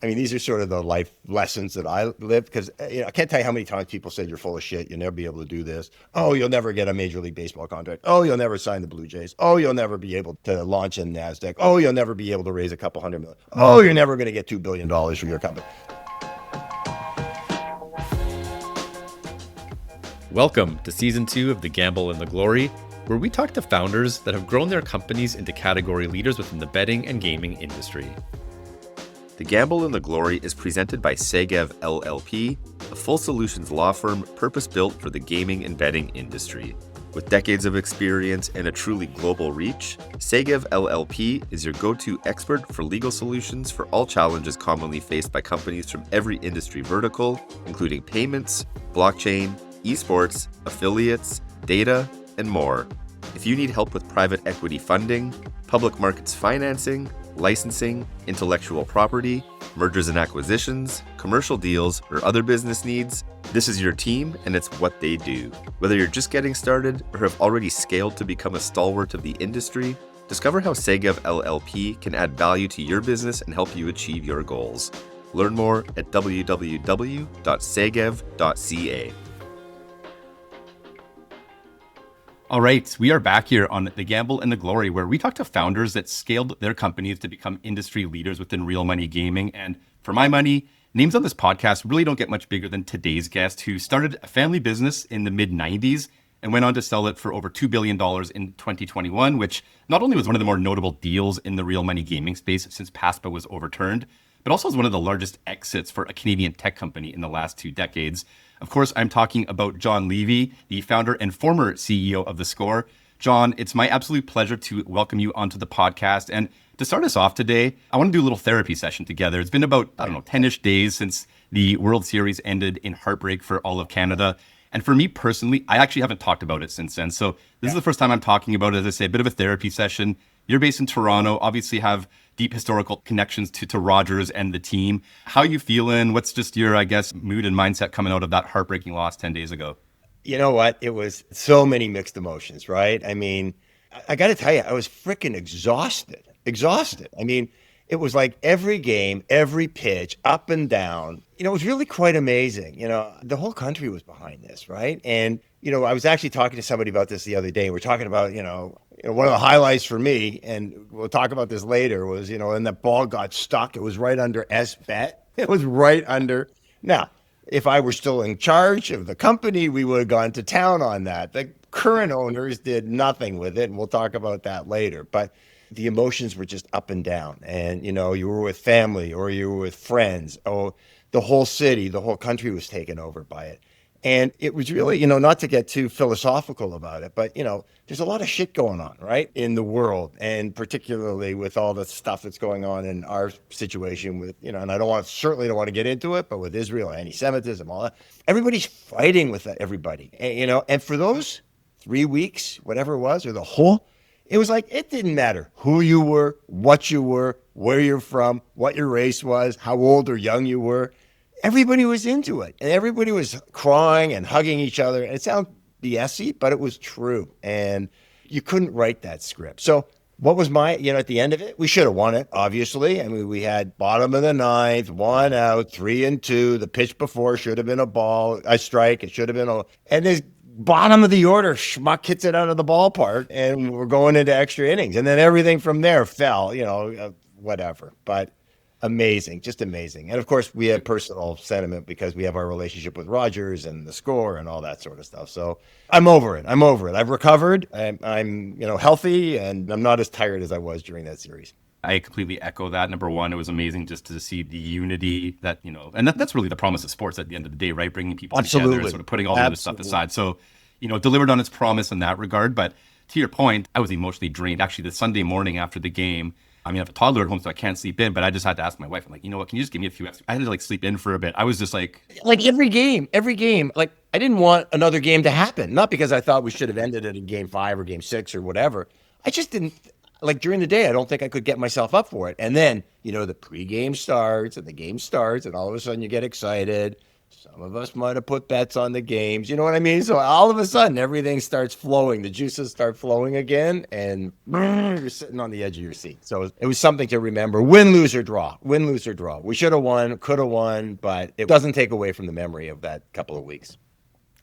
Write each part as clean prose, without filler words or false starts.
I mean, these are sort of the life lessons that I lived because I can't tell you how many times people said you're full of shit. You'll never be able to do this. Oh, you'll never get a Major League Baseball contract. Oh, you'll never sign the Blue Jays. Oh, you'll never be able to launch in NASDAQ. Oh, you'll never be able to raise a couple hundred million. Oh, you're never going to get $2 billion from your company. Welcome to Season 2 of The Gamble and the Glory, where we talk to founders that have grown their companies into category leaders within the betting and gaming industry. The Gamble and the Glory is presented by Segev LLP, a full solutions law firm purpose-built for the gaming and betting industry. With decades of experience and a truly global reach, Segev LLP is your go-to expert for legal solutions for all challenges commonly faced by companies from every industry vertical, including payments, blockchain, esports, affiliates, data, and more. If you need help with private equity funding, public markets financing, licensing, intellectual property, mergers and acquisitions, commercial deals, or other business needs, this is your team and it's what they do. Whether you're just getting started or have already scaled to become a stalwart of the industry, discover how Segev LLP can add value to your business and help you achieve your goals. Learn more at www.segev.ca. All right, we are back here on The Gamble and the Glory, where we talk to founders that scaled their companies to become industry leaders within real money gaming. And for my money, names on this podcast really don't get much bigger than today's guest, who started a family business in the mid-90s and went on to sell it for over $2 billion in 2021, which not only was one of the more notable deals in the real money gaming space since PASPA was overturned, but also was one of the largest exits for a Canadian tech company in the last 2 decades. Of course, I'm talking about John Levy, the founder and former CEO of theScore. John, it's my absolute pleasure to welcome you onto the podcast. And to start us off today, I want to do a little therapy session together. It's been about, 10-ish days since the World Series ended in heartbreak for all of Canada. And for me personally, I actually haven't talked about it since then. So this is the first time I'm talking about it. As I say, a bit of a therapy session. You're based in Toronto, obviously have deep historical connections to Rogers and the team. How are you feeling? What's just your, mood and mindset coming out of that heartbreaking loss 10 days ago? You know what? It was so many mixed emotions, right? I mean, I got to tell you, I was freaking exhausted. I mean, it was like every game, every pitch, up and down. It was really quite amazing. The whole country was behind this, right? And, I was actually talking to somebody about this the other day. We're talking about, one of the highlights for me, and we'll talk about this later, was, and the ball got stuck. It was right under S-Bet. It was right under. Now, if I were still in charge of the company, we would have gone to town on that. The current owners did nothing with it, and we'll talk about that later. But the emotions were just up and down. And, you were with family or you were with friends. Oh, the whole city, the whole country was taken over by it. And it was really, not to get too philosophical about it, but, there's a lot of shit going on, right, in the world. And particularly with all the stuff that's going on in our situation with, and I certainly don't want to get into it, but with Israel, anti-Semitism, all that, everybody's fighting with everybody. And, and for those 3 weeks, whatever it was, or the whole, it was like, it didn't matter who you were, what you were, where you're from, what your race was, how old or young you were. Everybody was into it, and everybody was crying and hugging each other. And it sounds BS-y, but it was true. And you couldn't write that script. So what was at the end of it? We should have won it, obviously. I mean, we had bottom of the ninth, 1 out, 3-2. The pitch before should have been a strike. It should have been and this bottom of the order schmuck hits it out of the ballpark, and we're going into extra innings. And then everything from there fell, whatever. But amazing, just amazing. And of course, we have personal sentiment because we have our relationship with Rogers and theScore and all that sort of stuff. So I'm over it. I've recovered. I'm healthy, and I'm not as tired as I was during that series. I completely echo that. Number one, it was amazing just to see the unity that, and that's really the promise of sports at the end of the day, right? Bringing people together and sort of putting all the other stuff aside. So, delivered on its promise in that regard. But to your point, I was emotionally drained. Actually, the Sunday morning after the game, I have a toddler at home, so I can't sleep in, but I just had to ask my wife, I'm like, you know what, can you just give me a few extra? I had to sleep in for a bit. I was just like every game, I didn't want another game to happen. Not because I thought we should have ended it in game 5 or game 6 or whatever. I just didn't, during the day, I don't think I could get myself up for it. And then, the pregame starts and the game starts, and all of a sudden you get excited. Some of us might have put bets on the games. You know what I mean? So all of a sudden, everything starts flowing. The juices start flowing again, and you're sitting on the edge of your seat. So it was something to remember. Win, lose, or draw. Win, lose, or draw. We should have won, could have won, but it doesn't take away from the memory of that couple of weeks.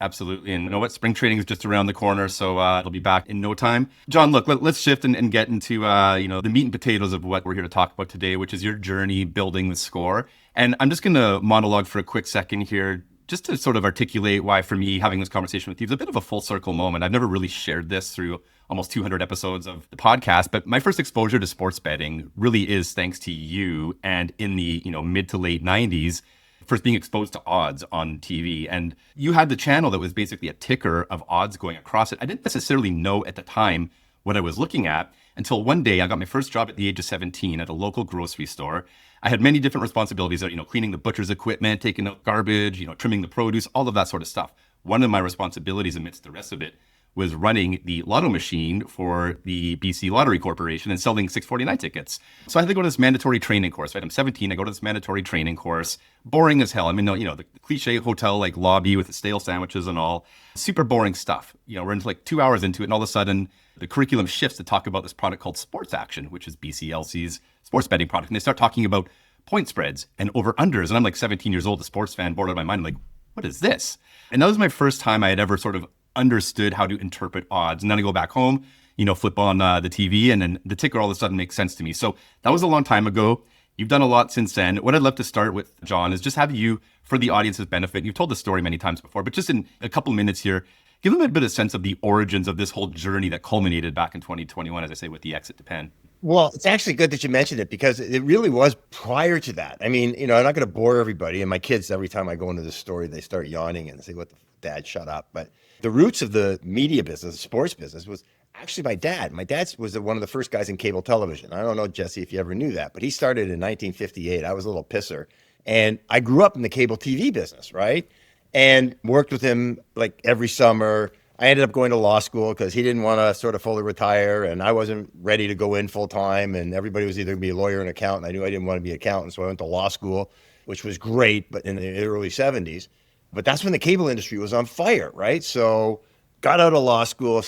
Absolutely. And you know what? Spring training is just around the corner, so it'll be back in no time. John, look, let's shift and get into the meat and potatoes of what we're here to talk about today, which is your journey building theScore. And I'm just going to monologue for a quick second here, just to sort of articulate why, for me, having this conversation with you is a bit of a full circle moment. I've never really shared this through almost 200 episodes of the podcast, but my first exposure to sports betting really is thanks to you. And in the mid to late 90s, first being exposed to odds on TV. And you had the channel that was basically a ticker of odds going across it. I didn't necessarily know at the time what I was looking at until one day I got my first job at the age of 17 at a local grocery store. I had many different responsibilities, cleaning the butcher's equipment, taking out garbage, trimming the produce, all of that sort of stuff. One of my responsibilities amidst the rest of it was running the lotto machine for the BC Lottery Corporation and selling 649 tickets. So I had to go to this mandatory training course, right? I'm 17, I go to this mandatory training course, boring as hell. I mean, the cliche hotel like lobby with the stale sandwiches and all, super boring stuff. We're into like 2 hours into it, and all of a sudden the curriculum shifts to talk about this product called Sports Action, which is BCLC's sports betting product. And they start talking about point spreads and over-unders. And I'm like 17 years old, a sports fan, bored out of my mind. I'm like, what is this? And that was my first time I had ever sort of understood how to interpret odds. And then I go back home, flip on the TV, and then the ticker all of a sudden makes sense to me. So that was a long time ago. You've done a lot since then. What I'd love to start with, John, is just have you, for the audience's benefit, you've told the story many times before, but just in a couple of minutes here, give them a bit of sense of the origins of this whole journey that culminated back in 2021, as I say, with the exit to Penn. Well, it's actually good that you mentioned it because it really was prior to that. I mean, I'm not going to bore everybody. And my kids, every time I go into this story, they start yawning and say, "What the dad, shut up." But the roots of the media business, the sports business, was actually my dad. My dad was one of the first guys in cable television. I don't know, Jesse, if you ever knew that, but he started in 1958. I was a little pisser. And I grew up in the cable TV business, right? And worked with him like every summer. I ended up going to law school because he didn't want to sort of fully retire, and I wasn't ready to go in full time, and everybody was either going to be a lawyer or an accountant. I knew I didn't want to be an accountant, so I went to law school, which was great, but in the early 70s. But that's when the cable industry was on fire, right? So got out of law school,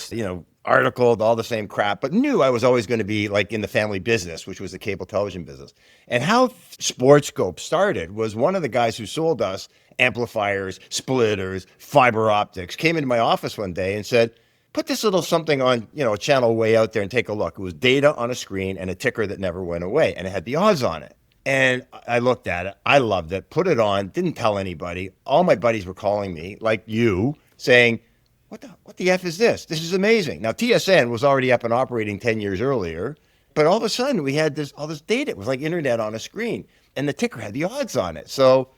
articled, all the same crap, but knew I was always going to be like in the family business, which was the cable television business. And how Sportscope started was one of the guys who sold us amplifiers, splitters, fiber optics, came into my office one day and said, put this little something on, a channel way out there and take a look. It was data on a screen and a ticker that never went away, and it had the odds on it. And I looked at it, I loved it, put it on, didn't tell anybody. All my buddies were calling me, like you, saying, what the F is this? This is amazing. Now, TSN was already up and operating 10 years earlier, but all of a sudden we had all this data. It was like internet on a screen, and the ticker had the odds on it. So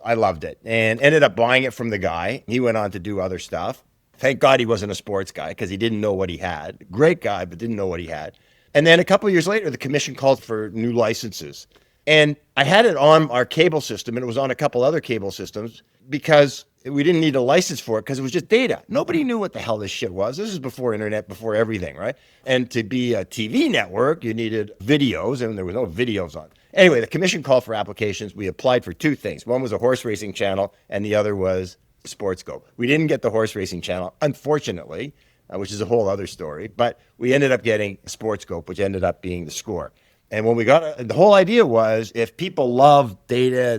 I loved it, and ended up buying it from the guy. He went on to do other stuff. Thank God he wasn't a sports guy because he didn't know what he had. Great guy, but didn't know what he had. And then a couple of years later, the commission called for new licenses. And I had it on our cable system, and it was on a couple other cable systems because we didn't need a license for it because it was just data. Nobody knew what the hell this shit was. This is before internet, before everything, right? And to be a TV network, you needed videos, and there was no videos on. Anyway, the commission called for applications. We applied for two things. One was a horse racing channel, and the other was Sportscope. We didn't get the horse racing channel, unfortunately, which is a whole other story. But we ended up getting Sportscope, which ended up being theScore. And when we got the whole idea was if people love data,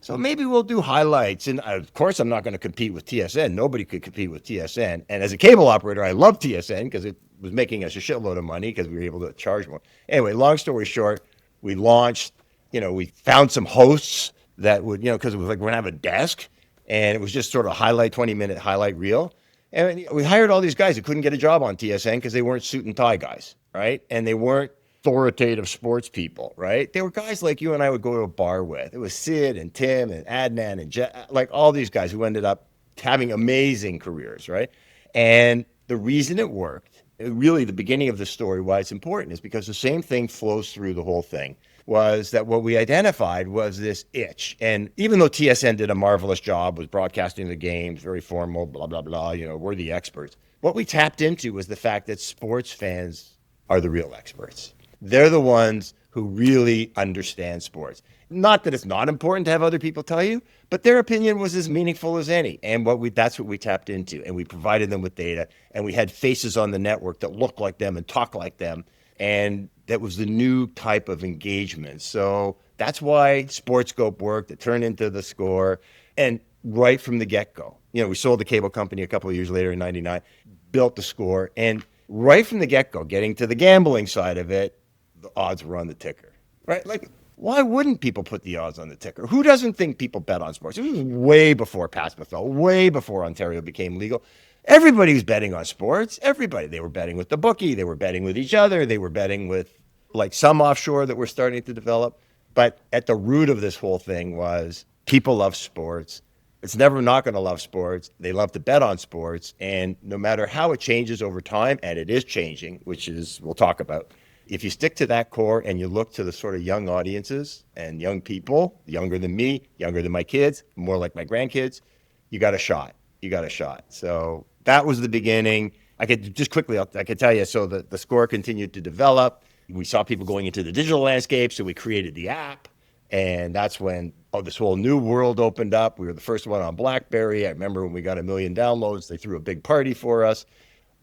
so maybe we'll do highlights. And of course, I'm not going to compete with TSN. Nobody could compete with TSN. And as a cable operator, I love TSN because it was making us a shitload of money because we were able to charge more. Anyway, long story short, we launched, we found some hosts that would, because it was like we're going to have a desk. And it was just sort of 20-minute highlight reel. And we hired all these guys who couldn't get a job on TSN because they weren't suit and tie guys, right? And they weren't authoritative sports people, right? They were guys like you and I would go to a bar with. It was Sid and Tim and Adnan and like all these guys who ended up having amazing careers, right? And the reason it worked, really the beginning of the story, why it's important, is because the same thing flows through the whole thing, was that what we identified was this itch. And even though TSN did a marvelous job, was broadcasting the games, very formal, blah, blah, blah, we're the experts. What we tapped into was the fact that sports fans are the real experts. They're the ones who really understand sports. Not that it's not important to have other people tell you, but their opinion was as meaningful as any. And that's what we tapped into. And we provided them with data. And we had faces on the network that looked like them and talked like them. And that was the new type of engagement. So that's why Sportscope worked. It turned into theScore. And right from the get-go, we sold the cable company a couple of years later in 99, built theScore. And right from the get-go, getting to the gambling side of it, the odds were on the ticker, right? Like, why wouldn't people put the odds on the ticker? Who doesn't think people bet on sports? It was way before PASPA, way before Ontario became legal. Everybody was betting on sports. Everybody. They were betting with the bookie. They were betting with each other. They were betting with like some offshore that were starting to develop. But at the root of this whole thing was people love sports. It's never not going to love sports. They love to bet on sports. And no matter how it changes over time, and it is changing, which is we'll talk about, if you stick to that core and you look to the sort of young audiences and young people, younger than me, younger than my kids, more like my grandkids, you got a shot. You got a shot. So that was the beginning. I could just quickly, I could tell you, so the score continued to develop. We saw people going into the digital landscape, so we created the app. And that's when this whole new world opened up. We were the first one on BlackBerry. I remember when we got 1 million downloads, they threw a big party for us.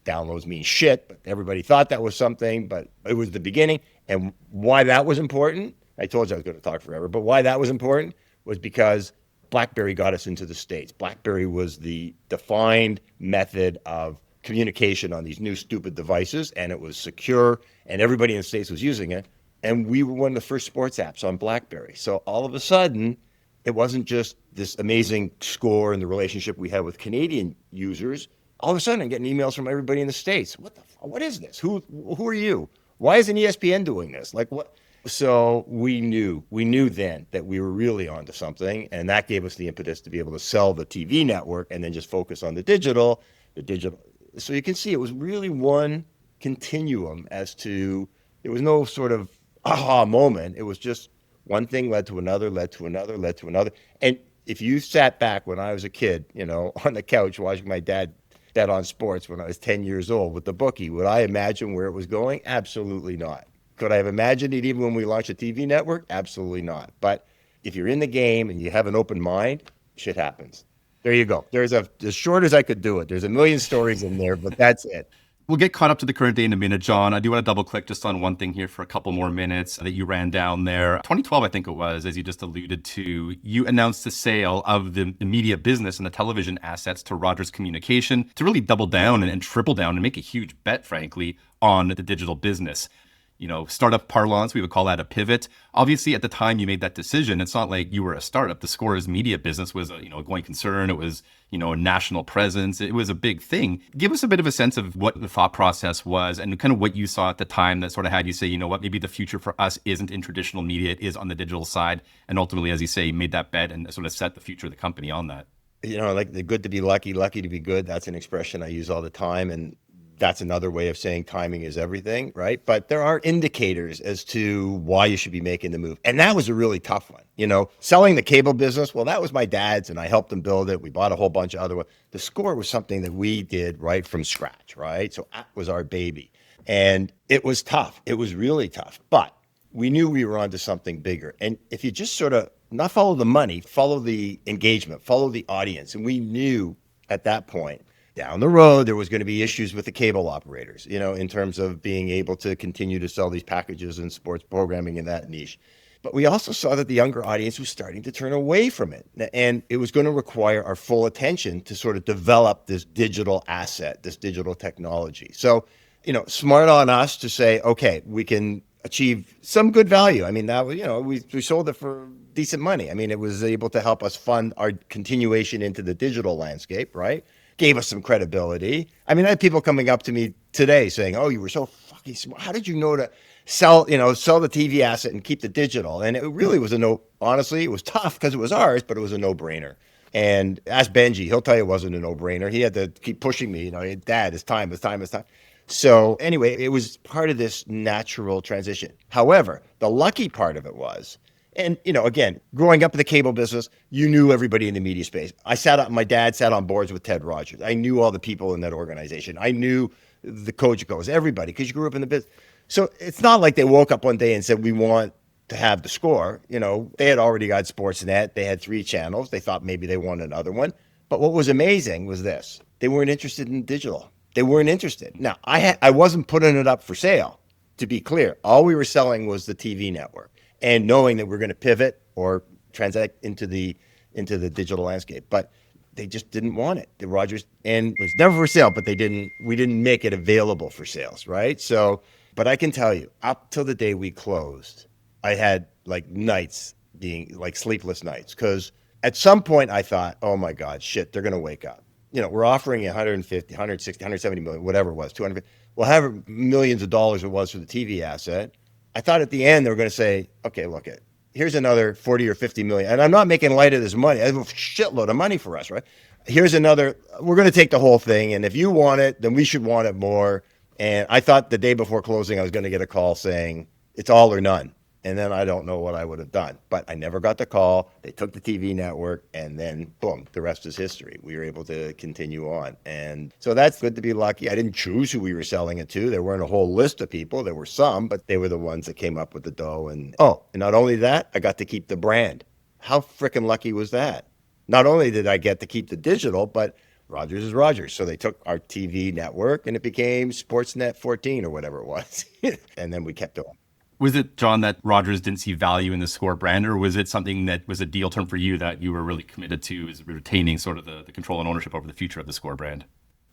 Downloads mean shit, but everybody thought that was something, but it was the beginning. And why that was important, I told you I was going to talk forever, but why that was important was because BlackBerry got us into the States. BlackBerry was the defined method of communication on these new stupid devices, and it was secure, and everybody in the States was using it. And we were one of the first sports apps on BlackBerry. So all of a sudden, it wasn't just this amazing score and the relationship we had with Canadian users. All of a sudden, I'm getting emails from everybody in the States. What is this? Who are you? Why isn't ESPN doing this? Like what? So we knew then that we were really onto something, and that gave us the impetus to be able to sell the TV network and then just focus on the digital. So you can see it was really one continuum as to, there was no sort of aha moment. It was just one thing led to another, led to another, led to another. And if you sat back when I was a kid, on the couch watching my dad bet on sports when I was 10 years old with the bookie, would I imagine where it was going? Absolutely not. Could I have imagined it even when we launched a TV network? Absolutely not. But if you're in the game and you have an open mind, shit happens. There you go. There's as short as I could do it. There's 1 million stories in there, but that's it. We'll get caught up to the current day in a minute, John. I do want to double click just on one thing here for a couple more minutes that you ran down there. 2012, I think it was, as you just alluded to, you announced the sale of the media business and the television assets to Rogers Communication to really double down and triple down and make a huge bet, frankly, on the digital business. Startup parlance, we would call that a pivot. Obviously, at the time you made that decision, it's not like you were a startup. theScore's media business was a going concern. It was, a national presence. It was a big thing. Give us a bit of a sense of what the thought process was and kind of what you saw at the time that sort of had you say, maybe the future for us isn't in traditional media, it is on the digital side. And ultimately, as you say, made that bet and sort of set the future of the company on that. Like the good to be lucky, lucky to be good. That's an expression I use all the time. And that's another way of saying timing is everything, right? But there are indicators as to why you should be making the move. And that was a really tough one. Selling the cable business, well, that was my dad's and I helped him build it. We bought a whole bunch of other ones. theScore was something that we did right from scratch, right? So that was our baby. And it was tough. It was really tough. But we knew we were onto something bigger. And if you just sort of not follow the money, follow the engagement, follow the audience. And we knew at that point, down the road, there was going to be issues with the cable operators, in terms of being able to continue to sell these packages and sports programming in that niche. But we also saw that the younger audience was starting to turn away from it. And it was going to require our full attention to sort of develop this digital asset, this digital technology. So, smart on us to say, okay, we can achieve some good value. I mean, that was, we sold it for decent money. I mean, it was able to help us fund our continuation into the digital landscape, right? Gave us some credibility. I mean, I had people coming up to me today saying, "Oh, you were so fucking smart. How did you know to sell the TV asset and keep the digital?" And it really was honestly, it was tough because it was ours, but it was a no-brainer. And ask Benji, he'll tell you it wasn't a no-brainer. He had to keep pushing me, Dad, it's time. So anyway, it was part of this natural transition. However, the lucky part of it was, and, again, growing up in the cable business, you knew everybody in the media space. My dad sat on boards with Ted Rogers. I knew all the people in that organization. I knew the Kojikos, everybody, because you grew up in the business. So it's not like they woke up one day and said, we want to have theScore. They had already got Sportsnet. They had 3 channels. They thought maybe they wanted another one. But what was amazing was this. They weren't interested in digital. They weren't interested. Now, I wasn't putting it up for sale, to be clear. All we were selling was the TV network, and knowing that we're going to pivot or transact into the digital landscape. But they just didn't want it. The Rogers, and it was never for sale, but we didn't make it available for sales, right? So, but I can tell you, up till the day we closed, I had like nights being like sleepless nights, because at some point I thought, oh my God, shit, they're going to wake up. We're offering 150, 160, 170 million, whatever it was, 200, well, however millions of dollars it was for the TV asset. I thought at the end they were going to say, okay, look, here's another 40 or 50 million. And I'm not making light of this money. It's a shitload of money for us, right? Here's another, we're going to take the whole thing. And if you want it, then we should want it more. And I thought the day before closing, I was going to get a call saying it's all or none. And then I don't know what I would have done, but I never got the call. They took the TV network, and then boom, the rest is history. We were able to continue on. And so that's good to be lucky. I didn't choose who we were selling it to. There weren't a whole list of people. There were some, but they were the ones that came up with the dough. And not only that, I got to keep the brand. How freaking lucky was that? Not only did I get to keep the digital, but Rogers is Rogers. So they took our TV network and it became Sportsnet 14 or whatever it was. And then we kept it on. Was it, John, that Rogers didn't see value in the theScore brand, or was it something that was a deal term for you that you were really committed to, is retaining sort of the control and ownership over the future of the theScore brand?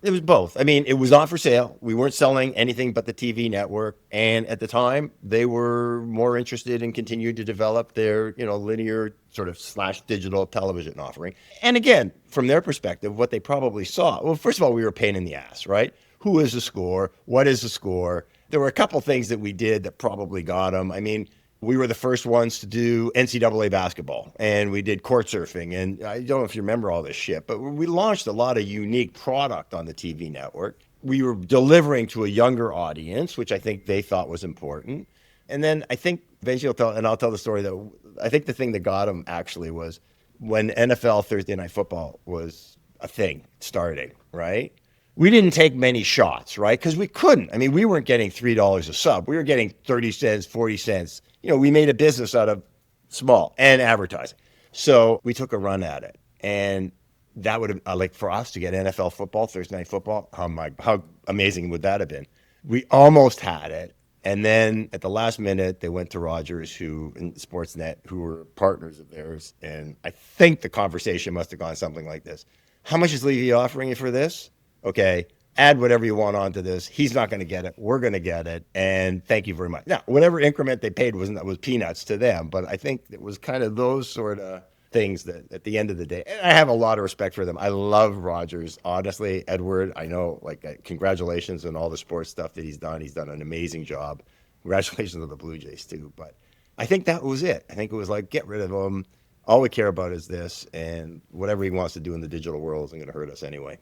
It was both. I mean, it was not for sale. We weren't selling anything but the TV network. And at the time, they were more interested in continuing to develop their, linear sort of / digital television offering. And again, from their perspective, what they probably saw, well, first of all, we were a pain in the ass, right? Who is theScore? What is theScore? There were a couple things that we did that probably got them. I mean, we were the first ones to do NCAA basketball, and we did court surfing. And I don't know if you remember all this shit, but we launched a lot of unique product on the TV network. We were delivering to a younger audience, which I think they thought was important. And then I think eventually I'll tell the story that I think the thing that got them actually was when NFL Thursday Night Football was a thing starting, right? We didn't take many shots, right? Because we couldn't. I mean, we weren't getting $3 a sub. We were getting 30 cents, 40 cents. We made a business out of small and advertising. So we took a run at it. And that would have, like for us to get NFL football, Thursday Night Football, how amazing would that have been? We almost had it. And then at the last minute, they went to Rogers, in Sportsnet, who were partners of theirs. And I think the conversation must have gone something like this. How much is Levy offering you for this? Okay, add whatever you want onto this. He's not going to get it. We're going to get it. And thank you very much. Now, whatever increment they paid was peanuts to them. But I think it was kind of those sort of things that at the end of the day, and I have a lot of respect for them. I love Rogers. Honestly, Edward, I know, congratulations on all the sports stuff that he's done. He's done an amazing job. Congratulations on the Blue Jays too. But I think that was it. I think it was like, get rid of him. All we care about is this. And whatever he wants to do in the digital world isn't going to hurt us anyway.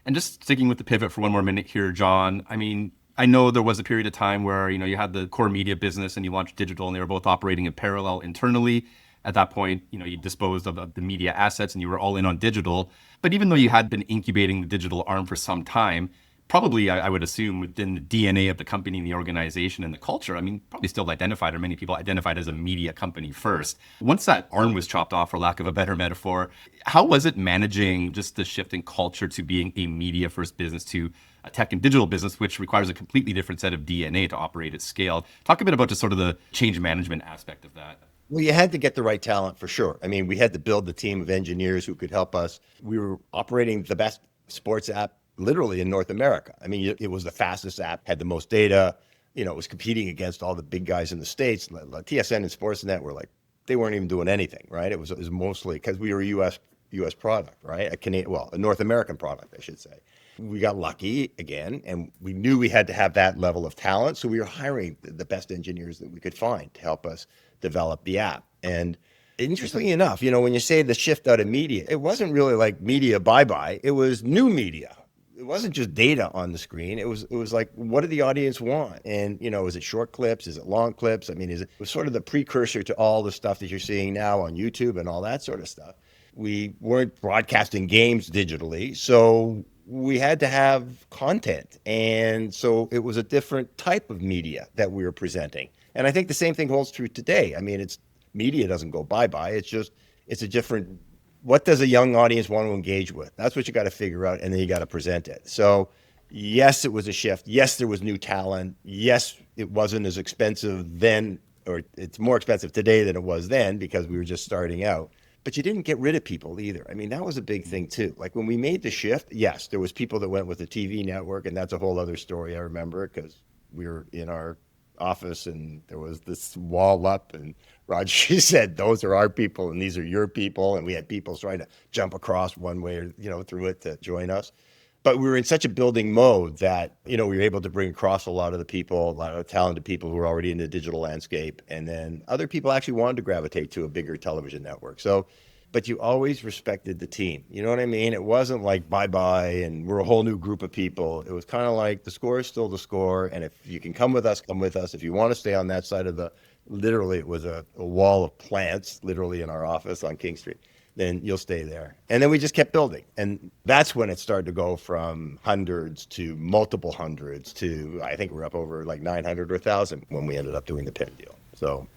And just sticking with the pivot for one more minute here, John, I mean, I know there was a period of time where, you had the core media business and you launched digital, and they were both operating in parallel internally. At that point, you disposed of the media assets and you were all in on digital. But even though you had been incubating the digital arm for some time, probably, I would assume, within the DNA of the company and the organization and the culture, I mean, probably still identified, or many people identified, as a media company first. Once that arm was chopped off, for lack of a better metaphor, how was it managing just the shift in culture to being a media first business to a tech and digital business, which requires a completely different set of DNA to operate at scale? Talk a bit about just sort of the change management aspect of that. Well, you had to get the right talent for sure. I mean, we had to build the team of engineers who could help us. We were operating the best sports app literally in North America. I mean, it was the fastest app, had the most data, it was competing against all the big guys in the States. TSN and Sportsnet were they weren't even doing anything, right? It was mostly because we were a U.S. product, right? A North American product, I should say. We got lucky again, and we knew we had to have that level of talent. So we were hiring the best engineers that we could find to help us develop the app. And interestingly enough, when you say the shift out of media, it wasn't really like media bye-bye. It was new media. It wasn't just data on the screen. It was like, what did the audience want? And, is it short clips? Is it long clips? I mean, it was sort of the precursor to all the stuff that you're seeing now on YouTube and all that sort of stuff. We weren't broadcasting games digitally. So we had to have content. And so it was a different type of media that we were presenting. And I think the same thing holds true today. I mean, it's media doesn't go bye-bye. It's a different, what does a young audience want to engage with? That's what you got to figure out, and then you got to present it. So yes, it was a shift. Yes, there was new talent. Yes, it wasn't as expensive then, or it's more expensive today than it was then because we were just starting out. But you didn't get rid of people either. I mean, that was a big thing too. Like when we made the shift, yes, there was people that went with the TV network, and that's a whole other story. I remember it because we were in our office and there was this wall up, and Roger said, "Those are our people and these are your people." And we had people trying to jump across one way or, through it to join us. But we were in such a building mode that, we were able to bring across a lot of the people, a lot of talented people who were already in the digital landscape. And then other people actually wanted to gravitate to a bigger television network. So, but you always respected the team. You know what I mean? It wasn't like bye-bye and we're a whole new group of people. It was kind of like the score is still the score. And if you can come with us, come with us. If you want to stay on that side of literally it was a wall of plants, literally in our office on King Street, then you'll stay there. And then we just kept building. And that's when it started to go from hundreds to multiple hundreds to, I think we're up over like 900 or 1,000 when we ended up doing the Penn deal. So.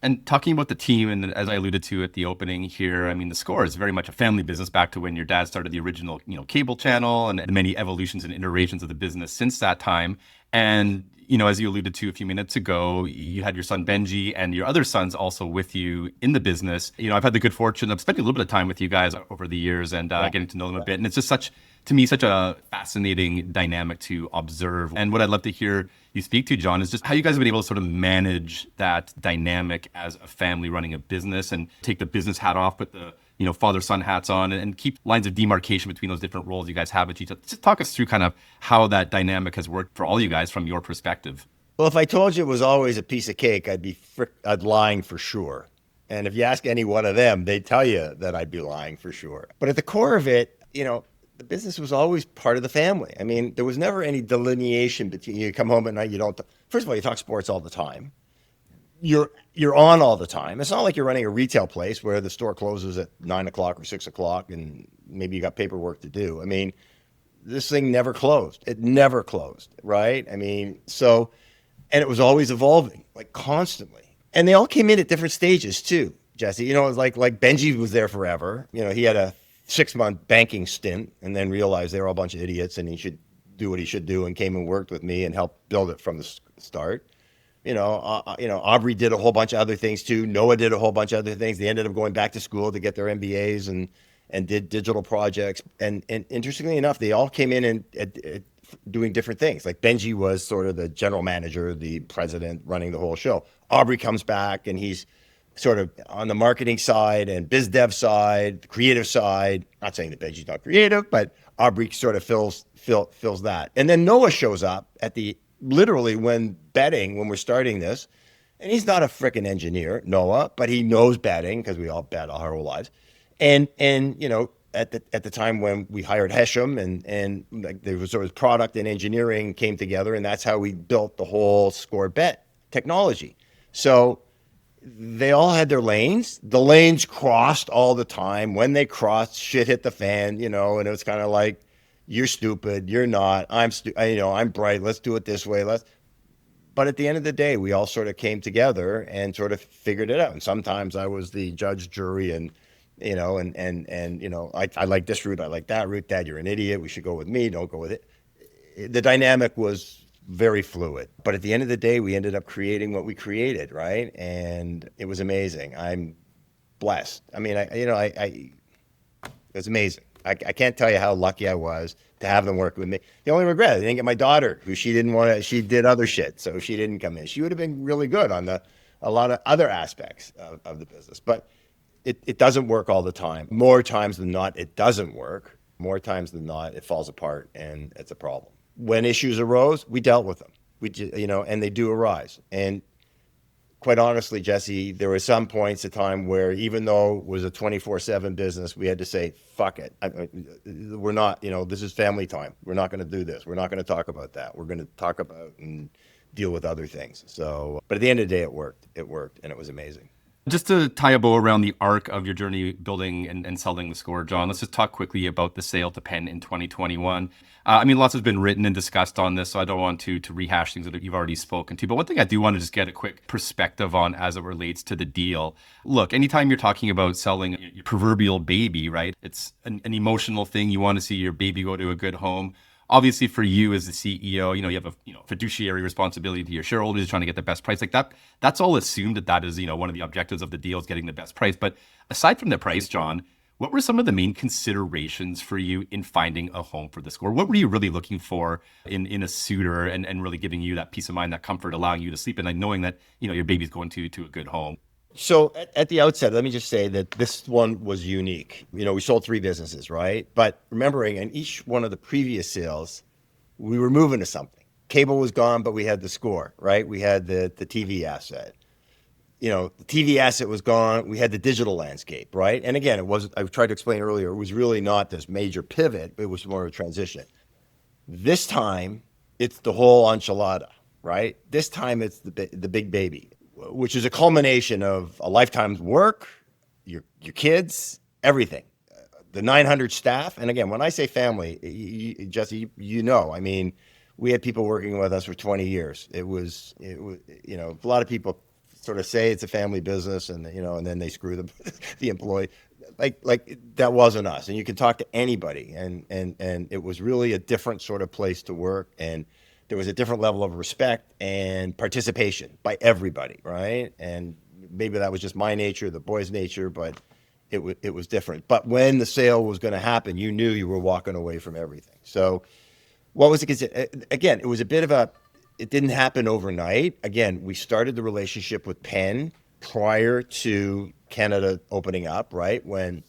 And talking about the team, and as I alluded to at the opening here, I mean, theScore is very much a family business back to when your dad started the original, cable channel and the many evolutions and iterations of the business since that time. And, as you alluded to a few minutes ago, you had your son Benji and your other sons also with you in the business. I've had the good fortune of spending a little bit of time with you guys over the years and getting to know them a bit. And it's just such a fascinating dynamic to observe. And what I'd love to hear you speak to, John, is just how you guys have been able to sort of manage that dynamic as a family running a business and take the business hat off, put the father-son hats on, and keep lines of demarcation between those different roles you guys have at each other. Just talk us through kind of how that dynamic has worked for all you guys from your perspective. Well, if I told you it was always a piece of cake, I'd lying for sure. And if you ask any one of them, they'd tell you that I'd be lying for sure. But at the core of it, the business was always part of the family. I mean, there was never any delineation between you come home at night, you don't. First of all, you talk sports all the time. You're on all the time. It's not like you're running a retail place where the store closes at 9 o'clock or 6 o'clock and maybe you got paperwork to do. I mean, this thing never closed. It never closed, right? I mean, and it was always evolving, like constantly. And they all came in at different stages too, Jesse. It was like Benji was there forever. He had a 6-month banking stint and then realized they were all a bunch of idiots and he should do what he should do and came and worked with me and helped build it from the start. Aubrey did a whole bunch of other things too. Noah did a whole bunch of other things. They ended up going back to school to get their MBAs and did digital projects. And interestingly enough, they all came in and doing different things. Like Benji was sort of the general manager, the president running the whole show. Aubrey comes back and he's sort of on the marketing side and biz dev side, the creative side. Not saying that Benji's not creative, but Aubrey sort of fills that. And then Noah shows up at literally when we're starting this, and he's not a frickin' engineer, Noah, but he knows betting because we all bet all our whole lives. And at the time when we hired Hesham and like there was sort of product and engineering came together, and that's how we built the whole score bet technology. So they all had their lanes. The lanes crossed all the time. When they crossed, shit hit the fan, and it was kind of like, you're stupid, you're not, I'm bright, let's do it this way. But at the end of the day, we all sort of came together and sort of figured it out. And sometimes I was the judge, jury, and I like this route, I like that route. Dad, you're an idiot. We should go with me. Don't go with it. The dynamic was very fluid. But at the end of the day, we ended up creating what we created, right? And it was amazing. I'm blessed. I mean, it was amazing. I can't tell you how lucky I was to have them work with me. The only regret, I didn't get my daughter, who she did other shit, so she didn't come in. She would have been really good on a lot of other aspects of the business. But it doesn't work all the time. More times than not, it doesn't work. More times than not, it falls apart, and it's a problem. When issues arose, we dealt with them. And they do arise. And quite honestly, Jesse, there were some points of time where even though it was a 24/7 business, we had to say, fuck it. We're not, this is family time. We're not going to do this. We're not going to talk about that. We're going to talk about and deal with other things. So, but at the end of the day, it worked. It worked, and it was amazing. Just to tie a bow around the arc of your journey building and selling theScore, John, let's just talk quickly about the sale to Penn in 2021. Lots has been written and discussed on this, so I don't want to rehash things that you've already spoken to. But one thing I do want to just get a quick perspective on as it relates to the deal. Look, anytime you're talking about selling your proverbial baby, right? It's an emotional thing. You want to see your baby go to a good home. Obviously, for you as the CEO, you have a fiduciary responsibility to your shareholders, trying to get the best price. Like that, that's all assumed that is one of the objectives of the deal is getting the best price. But aside from the price, John, what were some of the main considerations for you in finding a home for theScore? What were you really looking for in a suitor and really giving you that peace of mind, that comfort, allowing you to sleep at night, knowing that your baby's going to a good home? So at the outset, let me just say that this one was unique. We sold 3 businesses, right? But remembering in each one of the previous sales, we were moving to something. Cable was gone, but we had theScore, right? We had the TV asset. The TV asset was gone. We had the digital landscape, right? And again, I tried to explain earlier, it was really not this major pivot. It was more of a transition. This time, it's the whole enchilada, right? This time, it's the big baby, which is a culmination of a lifetime's work, your kids, everything, the 900 staff. And again, when I say family, Jesse, we had people working with us for 20 years. It was a lot of people sort of say it's a family business and then they screw the employee. Like that wasn't us. And you can talk to anybody and it was really a different sort of place to work. And there was a different level of respect and participation by everybody, right? And maybe that was just my nature, the boys' nature, but it was different. But when the sale was going to happen, you knew you were walking away from everything. So what was it? Again, it was a bit of it didn't happen overnight. Again, we started the relationship with Penn prior to Canada opening up, right? When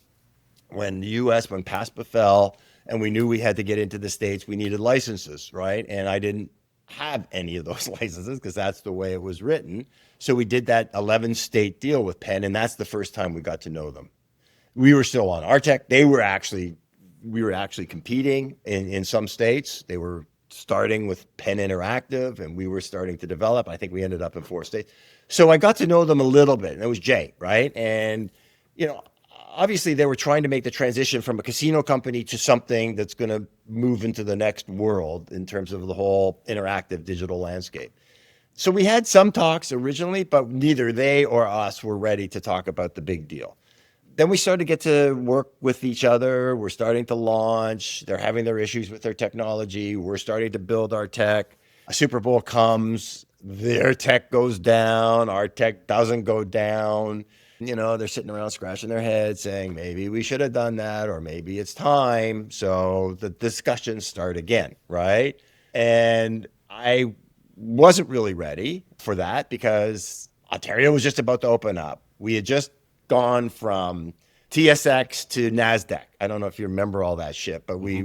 the U.S., when PASPA fell, and we knew we had to get into the States, we needed licenses, right? And I didn't have any of those licenses because that's the way it was written. So we did that 11-state deal with Penn, and that's the first time we got to know them. We were still on our tech. We were actually competing in some states. They were starting with Penn Interactive, and we were starting to develop. I think we ended up in 4 states. So I got to know them a little bit, and it was Jay, right? And, obviously they were trying to make the transition from a casino company to something that's going to move into the next world in terms of the whole interactive digital landscape. So we had some talks originally, but neither they or us were ready to talk about the big deal. Then we started to get to work with each other. We're starting to launch. They're having their issues with their technology. We're starting to build our tech. A Super Bowl comes, their tech goes down, our tech doesn't go down. They're sitting around scratching their heads saying, maybe we should have done that, or maybe it's time. So the discussions start again, right? And I wasn't really ready for that because Ontario was just about to open up. We had just gone from TSX to NASDAQ. I don't know if you remember all that shit, but we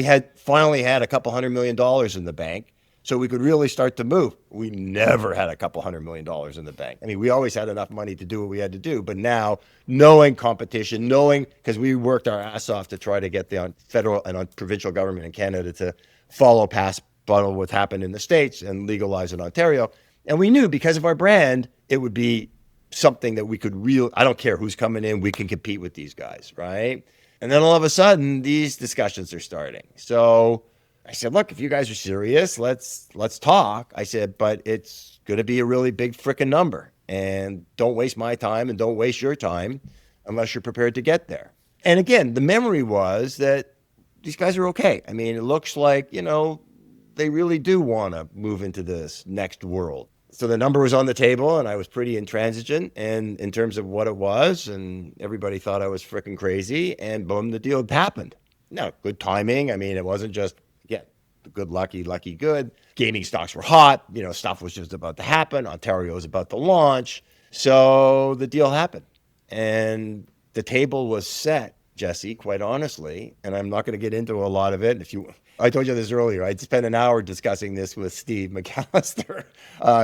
had finally had a couple $100 million in the bank. So we could really start to move. We never had a couple $100 million in the bank. We always had enough money to do what we had to do. But now, knowing competition, because we worked our ass off to try to get the federal and provincial government in Canada to follow past what happened in the States and legalize in Ontario. And we knew because of our brand, it would be something that we could I don't care who's coming in, we can compete with these guys, right? And then all of a sudden, these discussions are starting. So I said, look, if you guys are serious, let's talk. I said, but it's going to be a really big frickin' number. And don't waste my time and don't waste your time unless you're prepared to get there. And again, the memory was that these guys are okay. It looks like, they really do want to move into this next world. So the number was on the table and I was pretty intransigent and in terms of what it was. And everybody thought I was frickin' crazy. And boom, the deal happened. Now, good timing. It wasn't just, good, lucky, good. Gaming stocks were hot. Stuff was just about to happen. Ontario was about to launch. So the deal happened. And the table was set, Jesse, quite honestly. And I'm not going to get into a lot of it. I told you this earlier. I spent an hour discussing this with Steve McAllister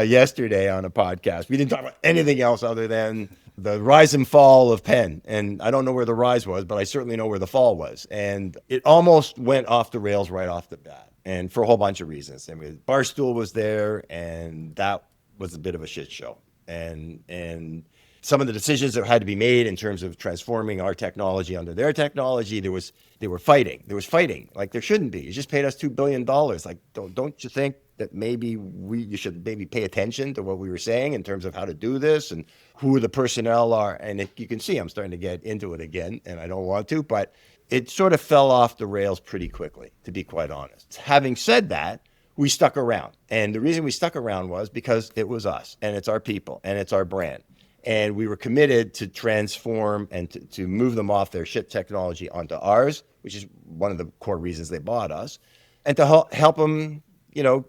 yesterday on a podcast. We didn't talk about anything else other than the rise and fall of Penn. And I don't know where the rise was, but I certainly know where the fall was. And it almost went off the rails right off the bat. And for a whole bunch of reasons. Barstool was there, and that was a bit of a shit show. And some of the decisions that had to be made in terms of transforming our technology under their technology, there was fighting. Like there shouldn't be. You just paid us $2 billion. Like, don't you think that maybe you should maybe pay attention to what we were saying in terms of how to do this and who the personnel are? And you can see I'm starting to get into it again, and I don't want to, but it sort of fell off the rails pretty quickly, to be quite honest. Having said that, we stuck around. And the reason we stuck around was because it was us, and it's our people, and it's our brand. And we were committed to transform and to move them off their shit technology onto ours, which is one of the core reasons they bought us, and to help them,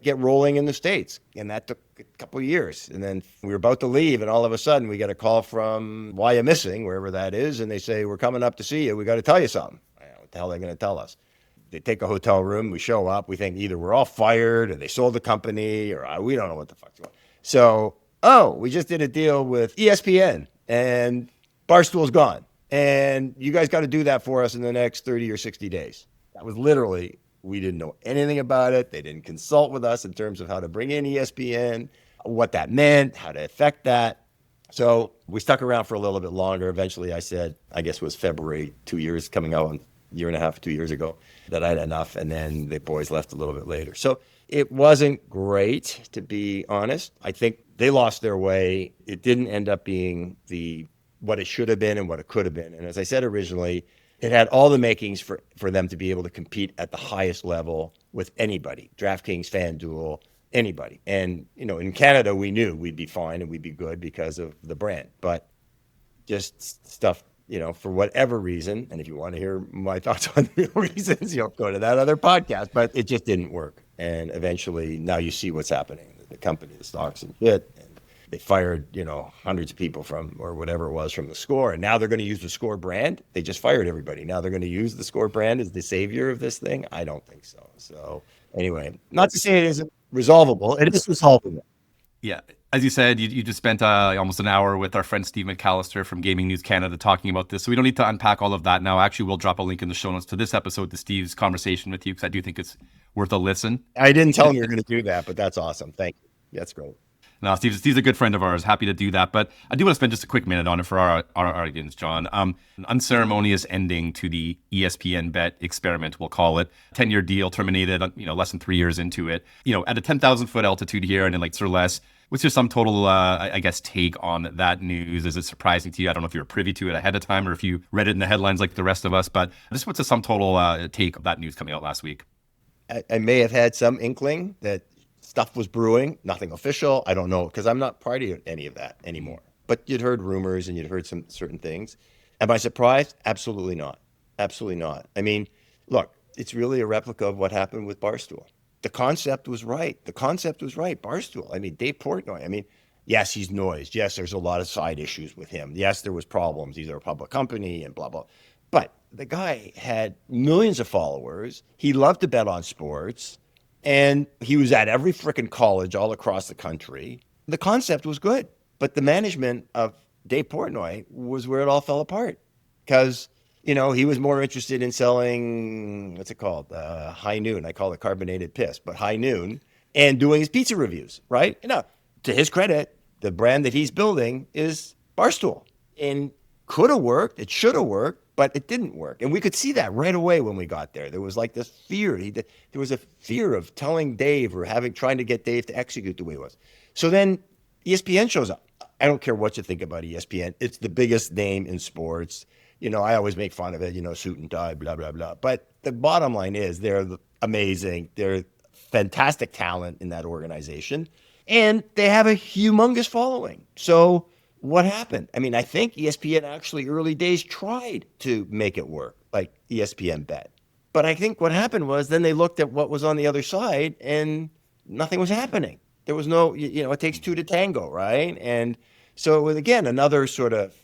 get rolling in the States. And that took a couple of years. And then we were about to leave, and all of a sudden we got a call from Why You Missing, wherever that is, and they say, we're coming up to see you. We got to tell you something. I don't know what the hell they're going to tell us. They take a hotel room, we show up, we think either we're all fired or they sold the company or we don't know what the fuck's going on. So, we just did a deal with ESPN and Barstool's gone. And you guys got to do that for us in the next 30 or 60 days. That was literally, we didn't know anything about it. They didn't consult with us in terms of how to bring in ESPN, what that meant, how to affect that. So we stuck around for a little bit longer. Eventually I said, I guess it was February, 2 years coming out, year and a half, 2 years ago, that I had enough. And then the boys left a little bit later. So it wasn't great, to be honest. I think they lost their way. It didn't end up being what it should have been and what it could have been. And as I said originally, it had all the makings for them to be able to compete at the highest level with anybody, DraftKings, FanDuel, anybody. And, in Canada, we knew we'd be fine and we'd be good because of the brand. But just stuff, for whatever reason, and if you want to hear my thoughts on the real reasons, go to that other podcast, but it just didn't work. And eventually now you see what's happening. The company, the stocks and shit, and they fired, hundreds of people from, or whatever it was, from theScore. And now they're going to use the theScore brand. They just fired everybody. Now they're going to use the theScore brand as the savior of this thing. I don't think so. So anyway, not to say it isn't resolvable. It is resolvable. Yeah. As you said, you just spent almost an hour with our friend Steve McAllister from Gaming News Canada talking about this. So we don't need to unpack all of that now. Actually, we'll drop a link in the show notes to this episode, to Steve's conversation with you, because I do think it's worth a listen. I didn't tell him you were going to do that, but that's awesome. Thank you. That's great. No, Steve's a good friend of ours. Happy to do that. But I do want to spend just a quick minute on it for our audience, John. An unceremonious ending to the ESPN bet experiment, we'll call it. 10-year deal terminated, less than 3 years into it. At a 10,000-foot altitude here and in Lake Less. What's your sum total, take on that news? Is it surprising to you? I don't know if you were privy to it ahead of time or if you read it in the headlines like the rest of us, but just what's the sum total take of that news coming out last week? I may have had some inkling that stuff was brewing, nothing official. I don't know, because I'm not party to any of that anymore. But you'd heard rumors and you'd heard some certain things. Am I surprised? Absolutely not. Absolutely not. I mean, look, it's really a replica of what happened with Barstool. The concept was right. Barstool. I mean, Dave Portnoy. Yes, he's noised. Yes, there's a lot of side issues with him. Yes, there was problems. He's a public company and blah, blah. But the guy had millions of followers. He loved to bet on sports. And he was at every freaking college all across the country. The concept was good. But the management of Dave Portnoy was where it all fell apart. Because, he was more interested in selling, what's it called? High Noon. I call it carbonated piss, but High Noon. And doing his pizza reviews, right? To his credit, the brand that he's building is Barstool. And could have worked. It should have worked. But it didn't work. And we could see that right away when we got there. There was like this fear. There was a fear of telling Dave or trying to get Dave to execute the way he was. So then ESPN shows up. I don't care what you think about ESPN. It's the biggest name in sports. I always make fun of it, suit and tie, blah, blah, blah. But the bottom line is they're amazing. They're fantastic talent in that organization. And they have a humongous following. So what happened? I think ESPN actually early days tried to make it work, like ESPN Bet. But I think what happened was then they looked at what was on the other side and nothing was happening. There was no, it takes two to tango, right? And so it was, again, another sort of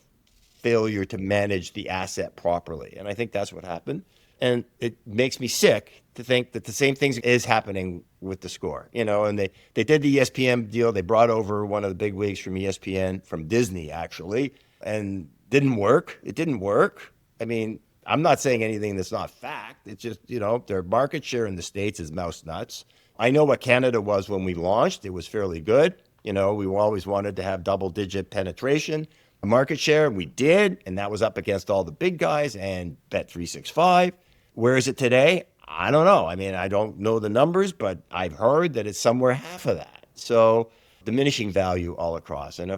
failure to manage the asset properly. And I think that's what happened. And it makes me sick to think that the same thing is happening with theScore, and they did the ESPN deal. They brought over one of the big wigs from ESPN, from Disney, actually, and didn't work. It didn't work. I'm not saying anything that's not fact. It's just, their market share in the States is mouse nuts. I know what Canada was when we launched. It was fairly good. We always wanted to have double-digit penetration, market share. We did, and that was up against all the big guys and Bet365. Where is it today? I don't know. I mean, I don't know the numbers, but I've heard that it's somewhere half of that. So diminishing value all across. And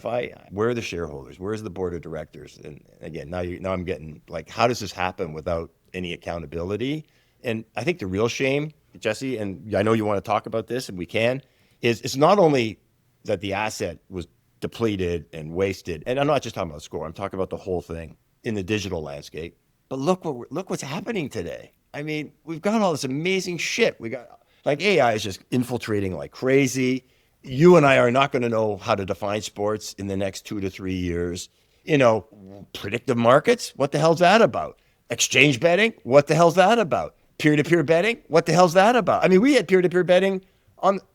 where are the shareholders? Where's the board of directors? And again, now I'm getting like, how does this happen without any accountability? And I think the real shame, Jesse, and I know you want to talk about this, and we can, is it's not only that the asset was depleted and wasted, and I'm not just talking about score, I'm talking about the whole thing in the digital landscape. But look what's happening today. I mean, we've got all this amazing shit. We got like AI is just infiltrating like crazy. You and I are not going to know how to define sports in the next 2 to 3 years. Predictive markets, what the hell's that about? Exchange betting, what the hell's that about? Peer-to-peer betting, what the hell's that about? I mean, we had peer-to-peer betting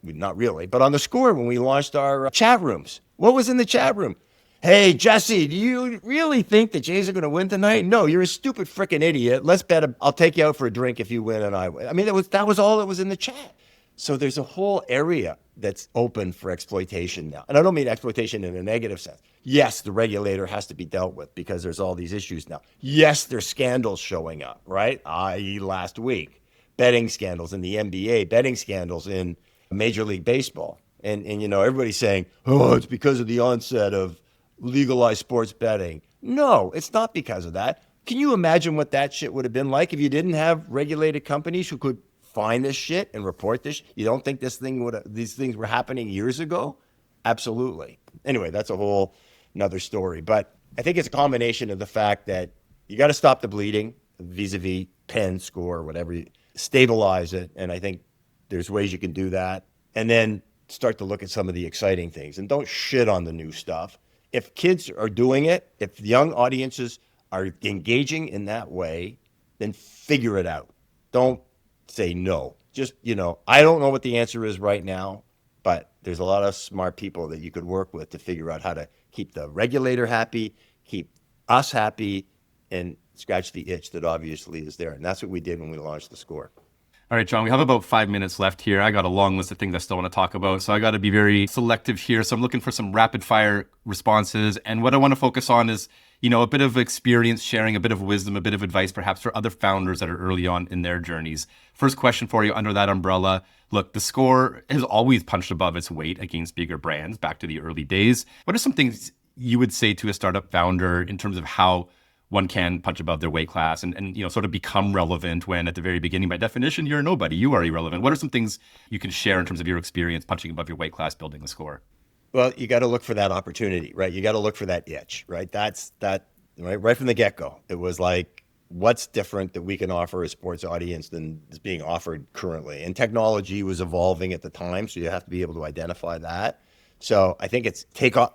not really, but on theScore when we launched our chat rooms. What was in the chat room? Hey, Jesse, do you really think the Jays are going to win tonight? No, you're a stupid freaking idiot. Let's bet. I'll take you out for a drink if you win and I win. I mean, that was all that was in the chat. So there's a whole area that's open for exploitation now. And I don't mean exploitation in a negative sense. Yes, the regulator has to be dealt with because there's all these issues now. Yes, there's scandals showing up, right? I.e. last week, betting scandals in the NBA, betting scandals in Major League Baseball. And everybody's saying, oh, it's because of the onset of legalized sports betting. No, it's not because of that. Can you imagine what that shit would have been like if you didn't have regulated companies who could find this shit and report this? You don't think these things were happening years ago? Absolutely. Anyway, that's a whole another story. But I think it's a combination of the fact that you got to stop the bleeding vis-a-vis Penn, score, whatever, stabilize it. And I think there's ways you can do that. And then start to look at some of the exciting things and don't shit on the new stuff. If kids are doing it, if young audiences are engaging in that way, then figure it out. Don't say no. Just, I don't know what the answer is right now, but there's a lot of smart people that you could work with to figure out how to keep the regulator happy, keep us happy, and scratch the itch that obviously is there. And that's what we did when we launched theScore. All right, John, we have about 5 minutes left here. I got a long list of things I still want to talk about, so I got to be very selective here. So I'm looking for some rapid fire responses. And what I want to focus on is, a bit of experience sharing, a bit of wisdom, a bit of advice, perhaps for other founders that are early on in their journeys. First question for you under that umbrella. Look, theScore has always punched above its weight against bigger brands back to the early days. What are some things you would say to a startup founder in terms of how one can punch above their weight class and sort of become relevant when at the very beginning, by definition, you're nobody, you are irrelevant? What are some things you can share in terms of your experience punching above your weight class, building theScore? Well, you got to look for that opportunity, right? You got to look for that itch, right? That's that, right from the get-go. It was like, what's different that we can offer a sports audience than is being offered currently? And technology was evolving at the time, so you have to be able to identify that. So I think it's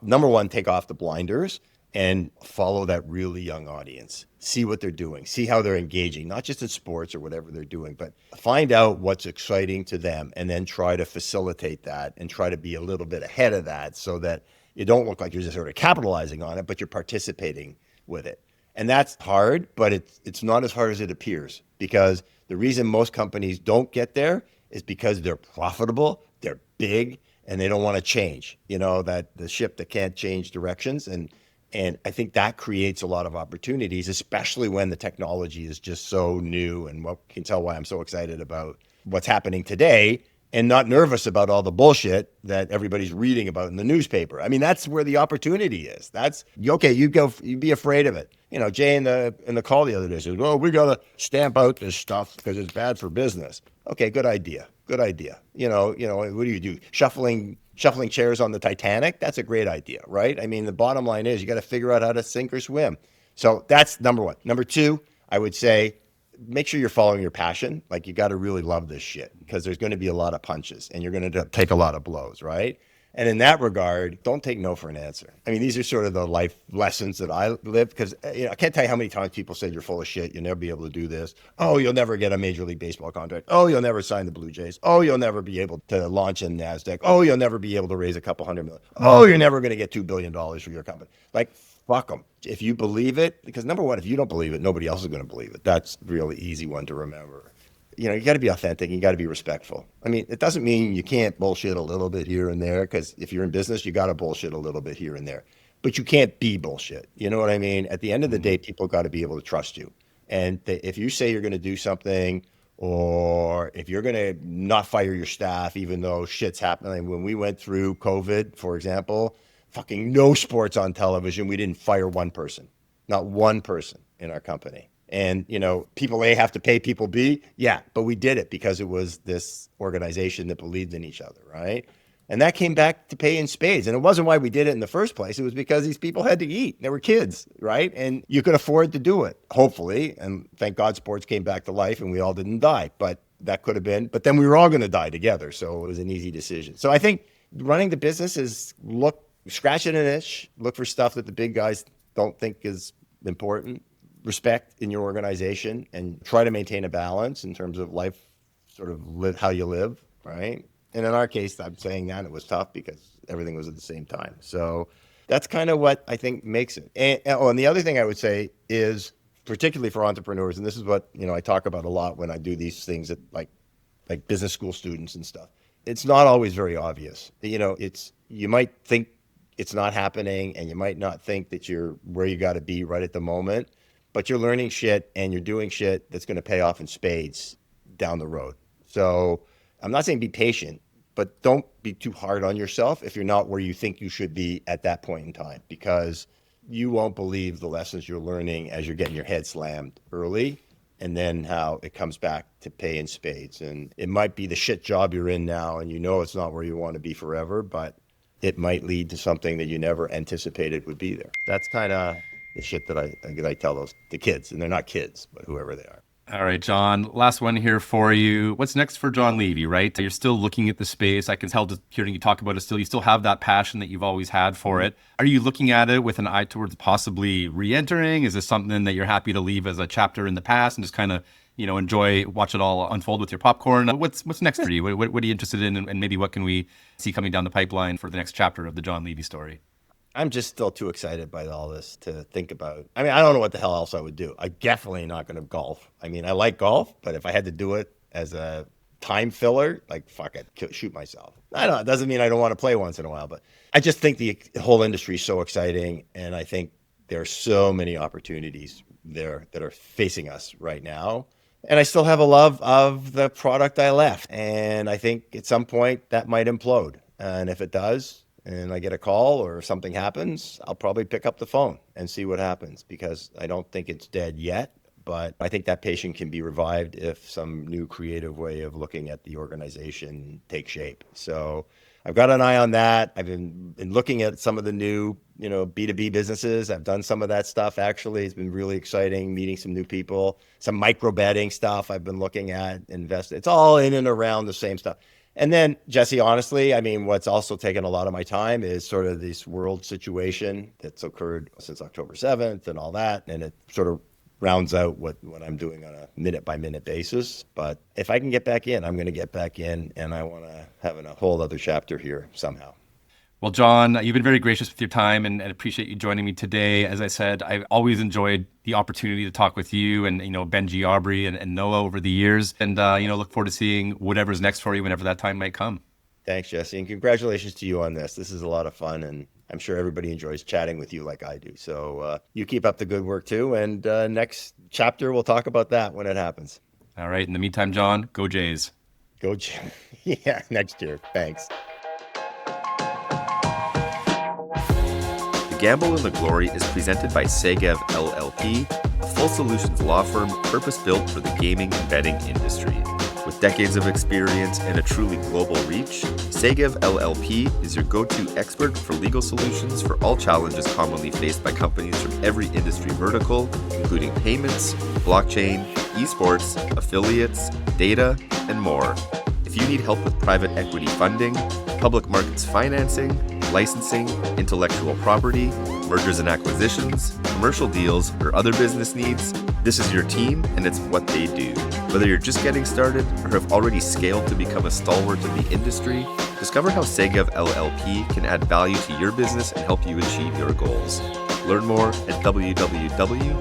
number one, take off the blinders and follow that really young audience. See what they're doing. See how they're engaging, not just in sports or whatever they're doing, but find out what's exciting to them and then try to facilitate that and try to be a little bit ahead of that so that you don't look like you're just sort of capitalizing on it, but you're participating with it. And that's hard, but it's not as hard as it appears, because the reason most companies don't get there is because they're profitable, they're big, and they don't want to change, that the ship that can't change directions. And I think that creates a lot of opportunities, especially when the technology is just so new. And what can tell why I'm so excited about what's happening today and not nervous about all the bullshit that everybody's reading about in the newspaper. I mean, that's where the opportunity is. That's okay. You be afraid of it. Jay in the call the other day says, "Oh, we got to stamp out this stuff because it's bad for business." Okay, good idea. Good idea. What do you do? Shuffling chairs on the Titanic? That's a great idea, right? I mean, the bottom line is you got to figure out how to sink or swim. So that's number one. Number two, I would say, make sure you're following your passion. Like, you got to really love this shit because there's going to be a lot of punches and you're going to take a lot of blows, right? And in that regard, don't take no for an answer. I mean, these are sort of the life lessons that I live, because I can't tell you how many times people said you're full of shit. You'll never be able to do this. Oh, you'll never get a Major League Baseball contract. Oh, you'll never sign the Blue Jays. Oh, you'll never be able to launch in NASDAQ. Oh, you'll never be able to raise a couple $100 million. Oh, you're never going to get $2 billion for your company. Like, fuck them. If you believe it, because number one, if you don't believe it, nobody else is going to believe it. That's a really easy one to remember. you got to be authentic. You got to be respectful. I mean, it doesn't mean you can't bullshit a little bit here and there, because if you're in business, you got to bullshit a little bit here and there. But you can't be bullshit. You know what I mean? At the end of the day, people got to be able to trust you. And if you say you're going to do something, or if you're going to not fire your staff, even though shit's happening. When we went through COVID, for example, fucking no sports on television. We didn't fire one person, not one person in our company. And, people A have to pay people B. Yeah, but we did it because it was this organization that believed in each other, right? And that came back to pay in spades. And it wasn't why we did it in the first place. It was because these people had to eat. They were kids, right? And you could afford to do it, hopefully. And thank God sports came back to life and we all didn't die. But that could have been. But then we were all going to die together. So it was an easy decision. So I think running the business is scratch at an itch, look for stuff that the big guys don't think is important, respect in your organization, and try to maintain a balance in terms of life, sort of live how you live, right? And in our case, I'm saying that it was tough because everything was at the same time. So that's kind of what I think makes it. And the other thing I would say is, particularly for entrepreneurs, and this is what, I talk about a lot when I do these things at like business school students and stuff. It's not always very obvious. You might think it's not happening, and you might not think that you're where you got to be right at the moment, but you're learning shit and you're doing shit that's going to pay off in spades down the road. So I'm not saying be patient, but don't be too hard on yourself if you're not where you think you should be at that point in time, because you won't believe the lessons you're learning as you're getting your head slammed early, and then how it comes back to pay in spades. And it might be the shit job you're in now, and it's not where you want to be forever, but it might lead to something that you never anticipated would be there. That's kind of the shit that I tell the kids, and they're not kids, but whoever they are. All right, John, last one here for you. What's next for John Levy, right? You're still looking at the space. I can tell just hearing you talk about it you still have that passion that you've always had for it. Are you looking at it with an eye towards possibly re-entering? Is this something that you're happy to leave as a chapter in the past and just kind of, watch it all unfold with your popcorn? What's next for you? What are you interested in? And maybe what can we see coming down the pipeline for the next chapter of the John Levy story? I'm just still too excited by all this to think about. I mean, I don't know what the hell else I would do. I'm definitely not going to golf. I mean, I like golf, but if I had to do it as a time filler, fuck it, shoot myself. I don't know. It doesn't mean I don't want to play once in a while, but I just think the whole industry is so exciting. And I think there are so many opportunities there that are facing us right now. And I still have a love of the product I left. And I think at some point that might implode. And if it does, and I get a call or something happens, I'll probably pick up the phone and see what happens, because I don't think it's dead yet. But I think that passion can be revived if some new creative way of looking at the organization takes shape. So I've got an eye on that. I've been looking at some of the new, B2B businesses. I've done some of that stuff, actually. It's been really exciting, meeting some new people, some micro betting stuff I've been looking at, investing. It's all in and around the same stuff. And then, Jesse, honestly, I mean, what's also taken a lot of my time is sort of this world situation that's occurred since October 7th and all that. And it sort of rounds out what I'm doing on a minute-by-minute basis. But if I can get back in, I'm going to get back in, and I want to have a whole other chapter here somehow. Well, John, you've been very gracious with your time, and appreciate you joining me today. As I said, I've always enjoyed the opportunity to talk with you and, Benji Aubrey and Noah over the years. And, look forward to seeing whatever's next for you whenever that time might come. Thanks, Jesse. And congratulations to you on this. This is a lot of fun, and I'm sure everybody enjoys chatting with you like I do. So you keep up the good work too. And next chapter, we'll talk about that when it happens. All right. In the meantime, John, go Jays. Go Jays. Yeah, next year. Thanks. The Gamble and the Glory is presented by Segev LLP, a full solutions law firm purpose-built for the gaming and betting industry. With decades of experience and a truly global reach, Segev LLP is your go-to expert for legal solutions for all challenges commonly faced by companies from every industry vertical, including payments, blockchain, esports, affiliates, data, and more. If you need help with private equity funding, public markets financing, licensing, intellectual property, mergers and acquisitions, commercial deals, or other business needs, this is your team, and it's what they do. Whether you're just getting started or have already scaled to become a stalwart of the industry, discover how Segev LLP can add value to your business and help you achieve your goals. Learn more at www.segev.ca.